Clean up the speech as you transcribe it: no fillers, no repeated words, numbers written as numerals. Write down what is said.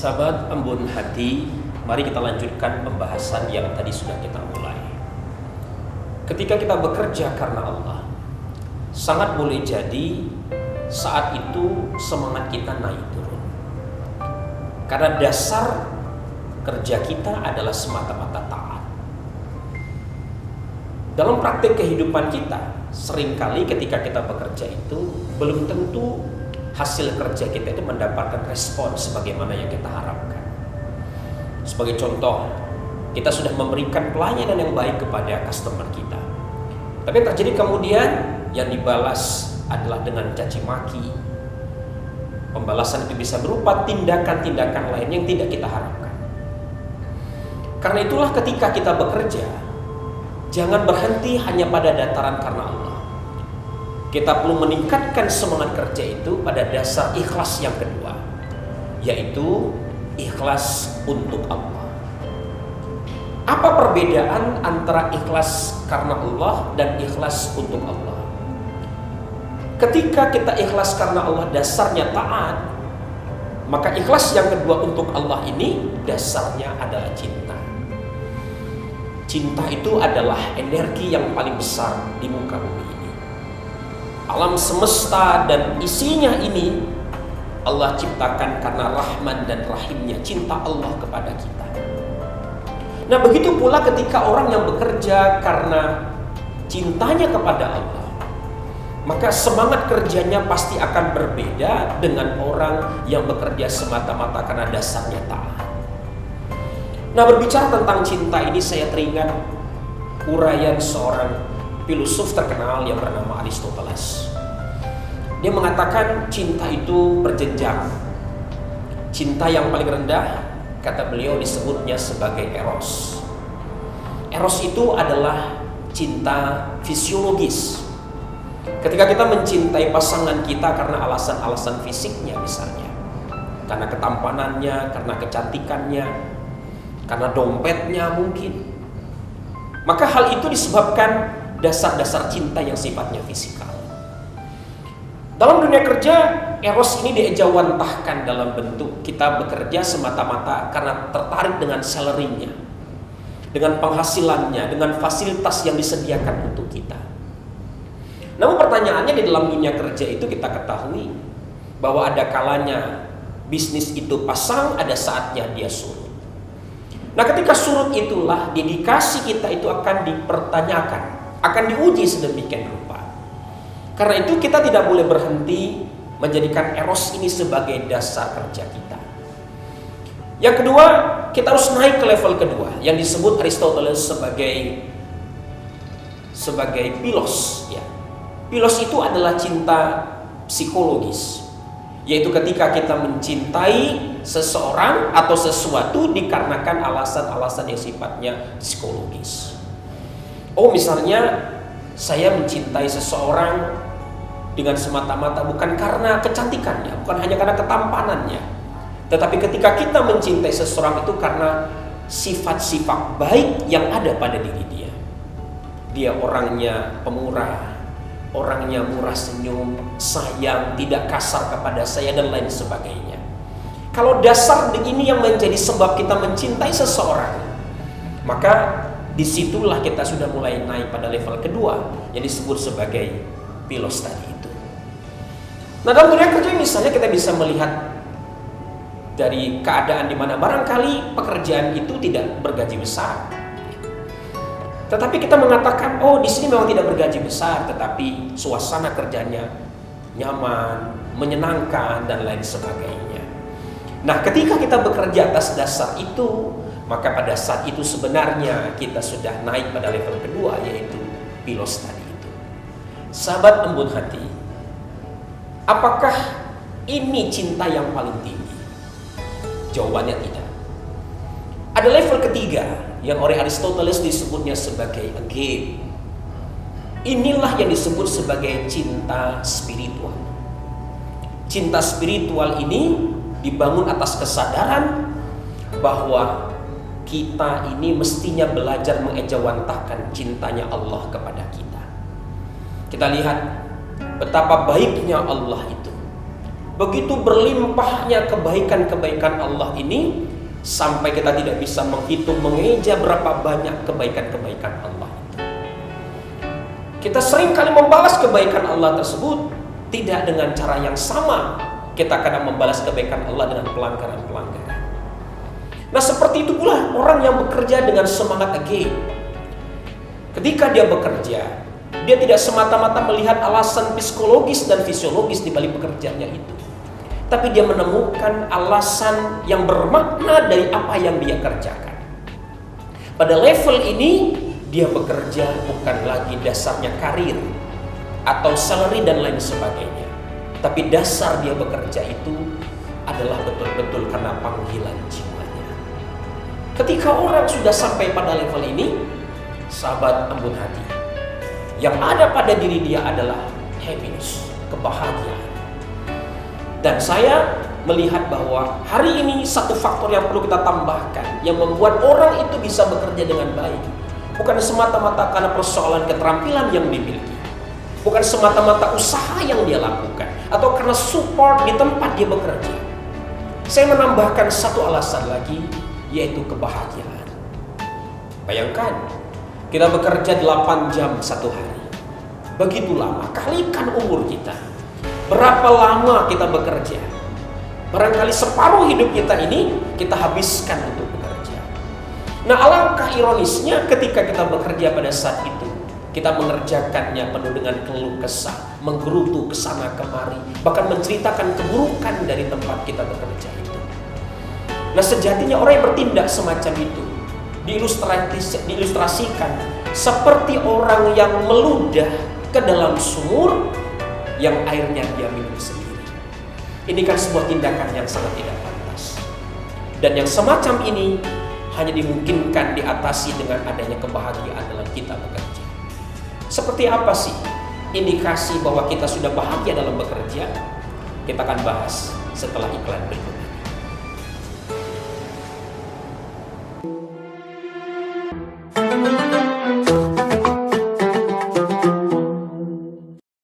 Sahabat embun hati, mari kita lanjutkan pembahasan yang tadi sudah kita mulai. Ketika kita bekerja karena Allah, sangat boleh jadi saat itu semangat kita naik turun. Karena dasar kerja kita adalah semata-mata taat. Dalam praktik kehidupan kita, seringkali ketika kita bekerja itu belum tentu hasil kerja kita itu mendapatkan respon sebagaimana yang kita harapkan. Sebagai contoh, kita sudah memberikan pelayanan yang baik kepada customer kita, tapi yang terjadi kemudian yang dibalas adalah dengan caci maki. Pembalasan itu bisa berupa tindakan-tindakan lain yang tidak kita harapkan. Karena itulah ketika kita bekerja, jangan berhenti hanya pada dataran karena Allah. Kita perlu meningkatkan semangat kerja itu pada dasar ikhlas yang kedua, yaitu ikhlas untuk Allah. Apa perbedaan antara ikhlas karena Allah dan ikhlas untuk Allah? Ketika kita ikhlas karena Allah dasarnya taat, maka ikhlas yang kedua untuk Allah ini dasarnya adalah cinta. Cinta itu adalah energi yang paling besar di muka bumi ini. Alam semesta dan isinya ini Allah ciptakan karena rahman dan rahimnya, cinta Allah kepada kita. Nah, begitu pula ketika orang yang bekerja karena cintanya kepada Allah, maka semangat kerjanya pasti akan berbeda dengan orang yang bekerja semata-mata karena dasarnya taat. Nah, berbicara tentang cinta ini saya teringat uraian seorang filosof terkenal yang bernama Aristoteles. Dia mengatakan cinta itu berjenjang. Cinta yang paling rendah, kata beliau, disebutnya sebagai eros. Eros itu adalah cinta fisiologis. Ketika kita mencintai pasangan kita karena alasan-alasan fisiknya misalnya, karena ketampanannya, karena kecantikannya, karena dompetnya mungkin, maka hal itu disebabkan dasar-dasar cinta yang sifatnya fisikal. Dalam dunia kerja, eros ini diejawantahkan dalam bentuk kita bekerja semata-mata karena tertarik dengan salary-nya, dengan penghasilannya, dengan fasilitas yang disediakan untuk kita. Namun pertanyaannya, di dalam dunia kerja itu kita ketahui bahwa ada kalanya bisnis itu pasang, ada saatnya dia surut. Nah, ketika surut itulah dedikasi kita itu akan dipertanyakan, akan diuji sedemikian rupa. Karena itu kita tidak boleh berhenti menjadikan eros ini sebagai dasar kerja kita. Yang kedua, kita harus naik ke level kedua yang disebut Aristoteles sebagai philos, ya. Philos itu adalah cinta psikologis, yaitu ketika kita mencintai seseorang atau sesuatu dikarenakan alasan-alasan yang sifatnya psikologis. Oh, misalnya saya mencintai seseorang dengan semata-mata bukan karena kecantikannya, bukan hanya karena ketampanannya, tetapi ketika kita mencintai seseorang itu karena sifat-sifat baik yang ada pada diri dia. Dia orangnya pemurah, orangnya murah senyum, sayang, tidak kasar kepada saya, dan lain sebagainya. Kalau dasar ini yang menjadi sebab kita mencintai seseorang, maka disitulah kita sudah mulai naik pada level kedua yang disebut sebagai philos tadi itu. Nah, dalam dunia kerja misalnya kita bisa melihat dari keadaan di mana barangkali pekerjaan itu tidak bergaji besar, tetapi kita mengatakan, oh, di sini memang tidak bergaji besar, tetapi suasana kerjanya nyaman, menyenangkan, dan lain sebagainya. Nah, ketika kita bekerja atas dasar itu, maka pada saat itu sebenarnya kita sudah naik pada level kedua, yaitu philos tadi itu. Sahabat embun hati, apakah ini cinta yang paling tinggi? Jawabannya tidak. Ada level ketiga yang oleh Aristoteles disebutnya sebagai agape. Inilah yang disebut sebagai cinta spiritual. Cinta spiritual ini dibangun atas kesadaran bahwa kita ini mestinya belajar mengejawantahkan cintanya Allah kepada kita. Kita lihat betapa baiknya Allah itu. begitu berlimpahnya kebaikan-kebaikan Allah ini, sampai kita tidak bisa menghitung, mengeja berapa banyak kebaikan-kebaikan Allah itu. Kita sering kali membalas kebaikan Allah tersebut tidak dengan cara yang sama. Kita kadang membalas kebaikan Allah dengan pelanggaran-pelanggaran. Nah, seperti itu pula orang yang bekerja dengan semangat again. Ketika dia bekerja, dia tidak semata-mata melihat alasan psikologis dan fisiologis di balik pekerjaannya itu, tapi dia menemukan alasan yang bermakna dari apa yang dia kerjakan. Pada level ini, dia bekerja bukan lagi dasarnya karir atau salary dan lain sebagainya, tapi dasar dia bekerja itu adalah betul-betul karena panggilan jiwanya. Ketika orang sudah sampai pada level ini, sahabat ambun hati, yang ada pada diri dia adalah happiness, kebahagiaan. Dan saya melihat bahwa hari ini satu faktor yang perlu kita tambahkan yang membuat orang itu bisa bekerja dengan baik, bukan semata-mata karena persoalan keterampilan yang dimiliki, bukan semata-mata usaha yang dia lakukan, atau karena support di tempat dia bekerja. Saya menambahkan satu alasan lagi, yaitu kebahagiaan. Bayangkan, kita bekerja 8 jam satu hari. Begitu lama, kalikan umur kita. Berapa lama kita bekerja? Barangkali separuh hidup kita ini kita habiskan untuk bekerja. Nah, alangkah ironisnya ketika kita bekerja pada saat itu, kita mengerjakannya penuh dengan keluh kesah, menggerutu ke sana kemari, bahkan menceritakan keburukan dari tempat kita bekerja itu. Nah, sejatinya orang yang bertindak semacam itu diilustrasikan seperti orang yang meludah ke dalam sumur yang airnya dia minum sendiri. Ini kan sebuah tindakan yang sangat tidak pantas. Dan yang semacam ini hanya dimungkinkan diatasi dengan adanya kebahagiaan dalam kita bekerja. Seperti apa sih indikasi bahwa kita sudah bahagia dalam bekerja? Kita akan bahas setelah iklan berikut.